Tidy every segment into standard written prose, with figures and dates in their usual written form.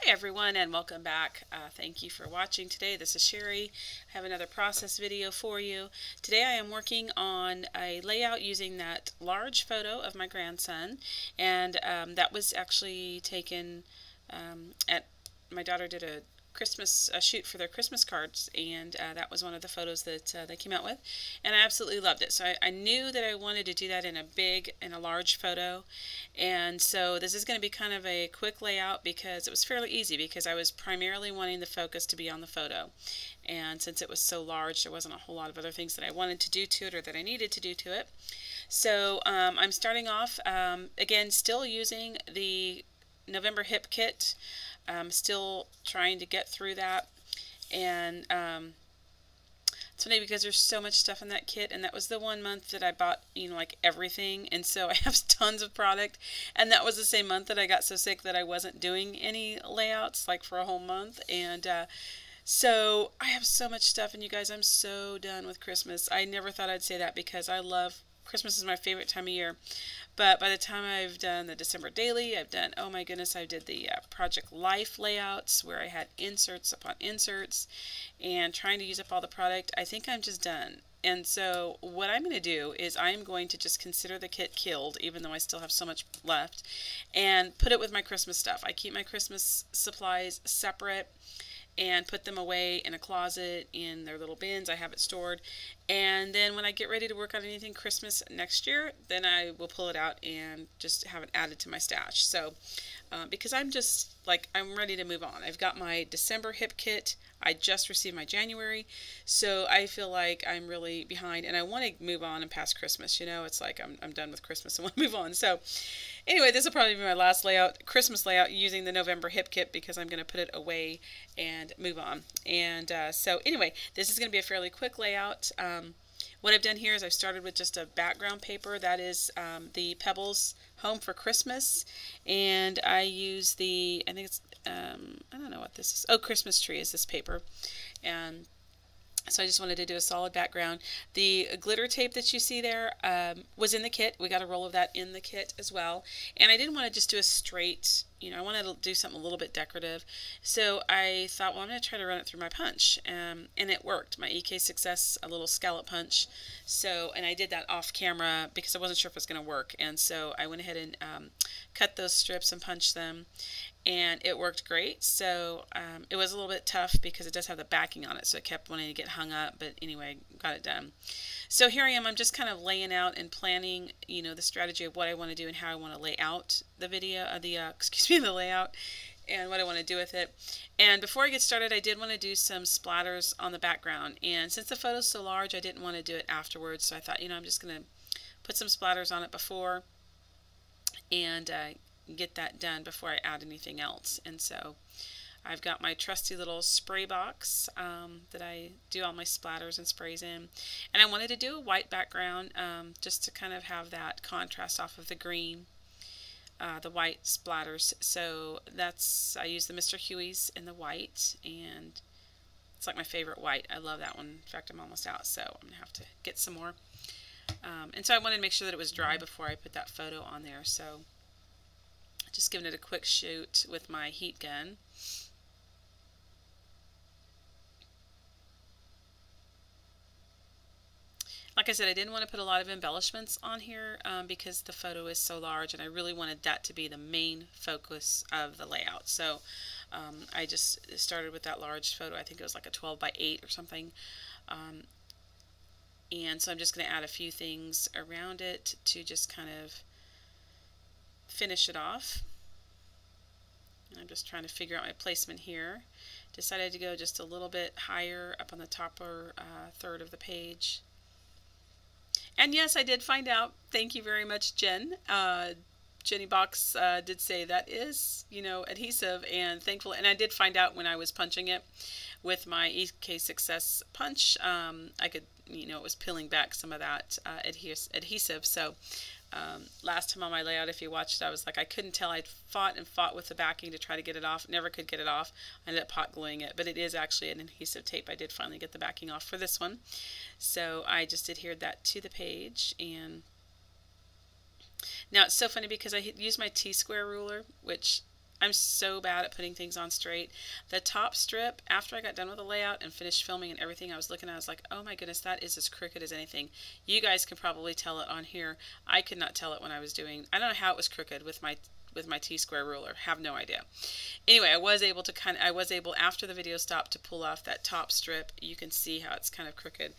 Hi everyone and welcome back. Thank you for watching today. This is Sherry. I have another process video for you. Today I am working on a layout using that large photo of my grandson, and that was actually taken at my daughter did a Christmas shoot for their Christmas cards, and that was one of the photos that they came out with, and I absolutely loved it. So I knew that I wanted to do that in a large photo, and so this is going to be kind of a quick layout because it was fairly easy because I was primarily wanting the focus to be on the photo, and since it was so large there wasn't a whole lot of other things that I wanted to do to it or that I needed to do to it. So I'm starting off again still using the November Hip Kit. I'm still trying to get through that, and it's funny because there's so much stuff in that kit, and that was the 1 month that I bought, like everything, and so I have tons of product, and that was the same month that I got so sick that I wasn't doing any layouts like for a whole month, and so I have so much stuff, and you guys, I'm so done with Christmas. I never thought I'd say that because I love Christmas is my favorite time of year, but by the time I've done the December daily, I've done, oh my goodness, I did the Project Life layouts where I had inserts upon inserts and trying to use up all the product. I think I'm just done. And so what I'm going to do is I'm going to just consider the kit killed, even though I still have so much left, and put it with my Christmas stuff. I keep my Christmas supplies separate and put them away in a closet in their little bins. I have it stored, and then when I get ready to work on anything Christmas next year, then I will pull it out and just have it added to my stash. So because I'm just like, I'm ready to move on. I've got my December Hip Kit. I just received my January, so I feel like I'm really behind, and I want to move on and past Christmas. It's like I'm done with Christmas and want to move on. So anyway, this will probably be my last layout, Christmas layout, using the November Hip Kit because I'm going to put it away and move on. And so anyway, this is going to be a fairly quick layout. What I've done here is I've started with just a background paper. That is the Pebbles Home for Christmas, and I use the, I think it's, I don't know what this is. Oh, Christmas Tree is this paper, and so I just wanted to do a solid background. The glitter tape that you see there was in the kit. We got a roll of that in the kit as well. And I didn't want to just do a straight, I wanted to do something a little bit decorative. So I thought, well, I'm going to try to run it through my punch. And it worked. My EK Success, a little scallop punch. So, and I did that off camera because I wasn't sure if it was going to work. And so I went ahead and cut those strips and punched them, and it worked great. So it was a little bit tough because it does have the backing on it, so it kept wanting to get hung up, but anyway, got it done. So here I am, I'm just kind of laying out and planning, the strategy of what I want to do and how I want to lay out the video, the layout, and what I want to do with it. And before I get started, I did want to do some splatters on the background, and since the photo's so large, I didn't want to do it afterwards, so I thought, I'm just going to put some splatters on it before, and get that done before I add anything else. And so I've got my trusty little spray box that I do all my splatters and sprays in, and I wanted to do a white background just to kind of have that contrast off of the green, the white splatters. So I use the Mr. Huey's in the white, and it's like my favorite white. I love that one. In fact, I'm almost out, so I'm gonna have to get some more. And so I wanted to make sure that it was dry before I put that photo on there. So just giving it a quick shoot with my heat gun. Like I said, I didn't want to put a lot of embellishments on here because the photo is so large, and I really wanted that to be the main focus of the layout. So I just started with that large photo. I think it was like a 12 by 8 or something. And so I'm just going to add a few things around it to just kind of finish it off. I'm just trying to figure out my placement here. Decided to go just a little bit higher up on the top or third of the page. And yes, I did find out. Thank you very much, Jen. Jenny Box did say that is, adhesive, and thankful. And I did find out when I was punching it with my EK Success punch, I could, it was peeling back some of that adhesive. So last time on my layout, if you watched, I was like, I couldn't tell. I'd fought and fought with the backing to try to get it off. Never could get it off. I ended up hot gluing it, but it is actually an adhesive tape. I did finally get the backing off for this one. So I just adhered that to the page. And now it's so funny because I used my T-square ruler, which I'm so bad at putting things on straight. The top strip, after I got done with the layout and finished filming and everything, I was looking at it, I was like, oh my goodness, that is as crooked as anything. You guys can probably tell it on here. I could not tell it when I was doing, I don't know how it was crooked with my T-square ruler. Have no idea. Anyway, I was able after the video stopped to pull off that top strip. You can see how it's kind of crooked.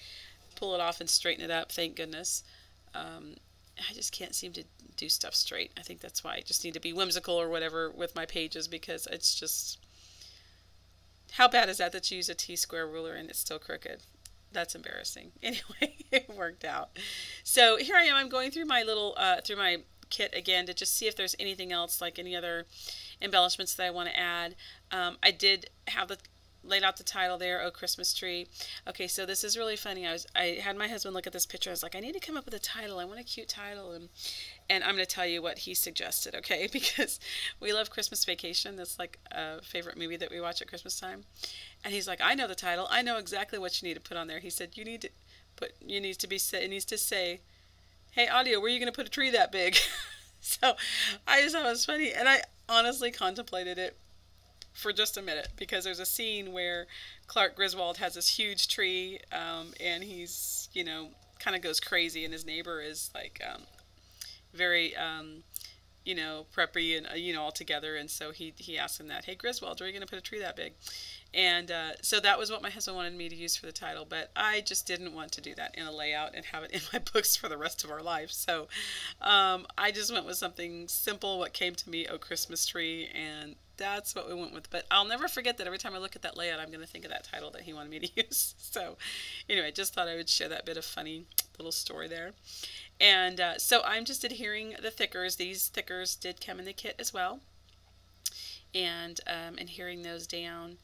Pull it off and straighten it up, thank goodness. I just can't seem to do stuff straight. I think that's why I just need to be whimsical or whatever with my pages, because it's just, how bad is that you use a T-square ruler and it's still crooked? That's embarrassing. Anyway, it worked out. So here I am. I'm going through my little, through my kit again to just see if there's anything else, like any other embellishments that I want to add. I did have laid out the title there, Oh Christmas Tree. Okay, so this is really funny. I had my husband look at this picture. I was like, I need to come up with a title. I want a cute title, and I'm going to tell you what he suggested, okay? Because we love Christmas Vacation. That's like a favorite movie that we watch at Christmas time. And he's like, I know the title. I know exactly what you need to put on there. He said, it needs to say, hey, audio, where are you going to put a tree that big? So I just thought it was funny, and I honestly contemplated it for just a minute, because there's a scene where Clark Griswold has this huge tree, and he's, you know, kind of goes crazy, and his neighbor is like very, you know, preppy and, you know, all together, and so he asked him that, hey, Griswold, where are you going to put a tree that big? And so that was what my husband wanted me to use for the title, but I just didn't want to do that in a layout and have it in my books for the rest of our life. So I just went with something simple, what came to me, Oh Christmas Tree, and that's what we went with. But I'll never forget that every time I look at that layout, I'm going to think of that title that he wanted me to use. So anyway, just thought I would share that bit of funny little story there. And so I'm just adhering the thickers. These thickers did come in the kit as well. And adhering those down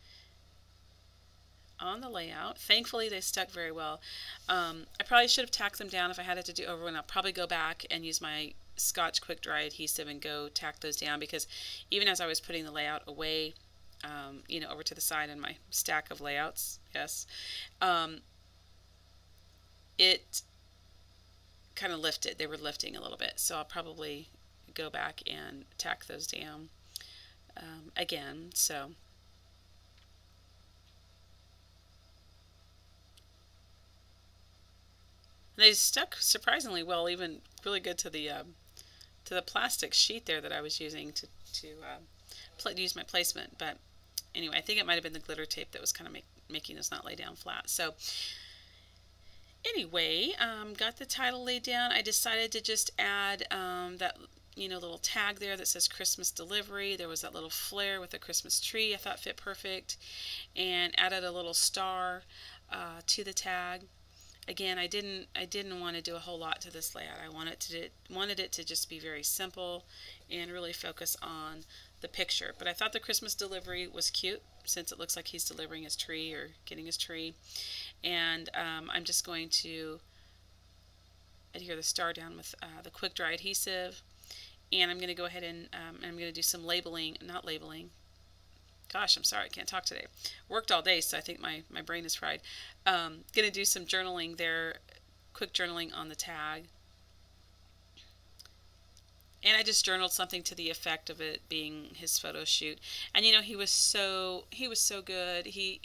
on the layout. Thankfully, they stuck very well. I probably should have tacked them down if I had it to do over, and I'll probably go back and use my Scotch Quick Dry adhesive and go tack those down, because even as I was putting the layout away, you know, over to the side in my stack of layouts, yes, it kind of lifted. They were lifting a little bit, so I'll probably go back and tack those down again. So they stuck surprisingly well, even really good to the plastic sheet there that I was using to use my placement. But anyway, I think it might have been the glitter tape that was kind of making this not lay down flat. So anyway, got the title laid down. I decided to just add that, you know, little tag there that says Christmas delivery. There was that little flare with a Christmas tree I thought fit perfect, and added a little star to the tag. Again, I didn't want to do a whole lot to this layout. I wanted it to just be very simple and really focus on the picture. But I thought the Christmas delivery was cute, since it looks like he's delivering his tree or getting his tree. And I'm just going to adhere the star down with the Quick Dry adhesive. And I'm going to go ahead and I'm going to do some labeling, not labeling. Gosh, I'm sorry, I can't talk today. Worked all day, so I think my brain is fried. Going to do some journaling there, quick journaling on the tag. And I just journaled something to the effect of it being his photo shoot. And you know, he was so good. He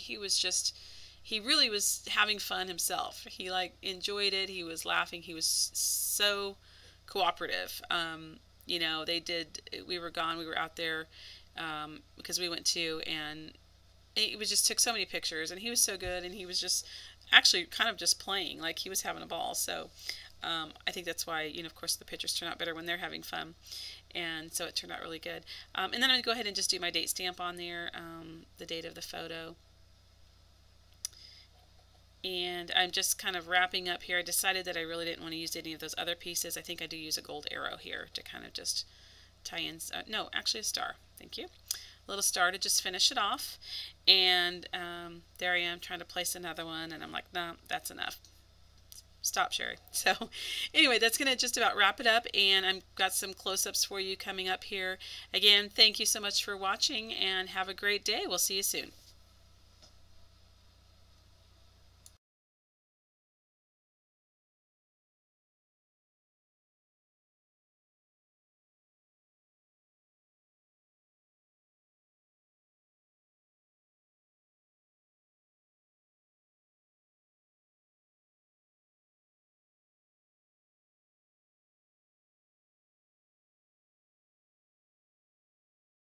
really was having fun himself. He like enjoyed it. He was laughing. He was so cooperative. You know, we were gone. We were out there because we went to, and it was just took so many pictures, and he was so good, and he was just actually kind of just playing, like he was having a ball. So I think that's why, you know, of course the pictures turn out better when they're having fun, and so it turned out really good. And then I'm going to go ahead and just do my date stamp on there, the date of the photo. And I'm just kind of wrapping up here. I decided that I really didn't want to use any of those other pieces. I think I do use a gold arrow here to kind of just tie in, no, actually a star. Thank you. A little star to just finish it off. And there I am trying to place another one, and I'm like, no, that's enough. Stop, Sherry. So anyway, that's going to just about wrap it up, and I've got some close-ups for you coming up here. Again, thank you so much for watching, and have a great day. We'll see you soon.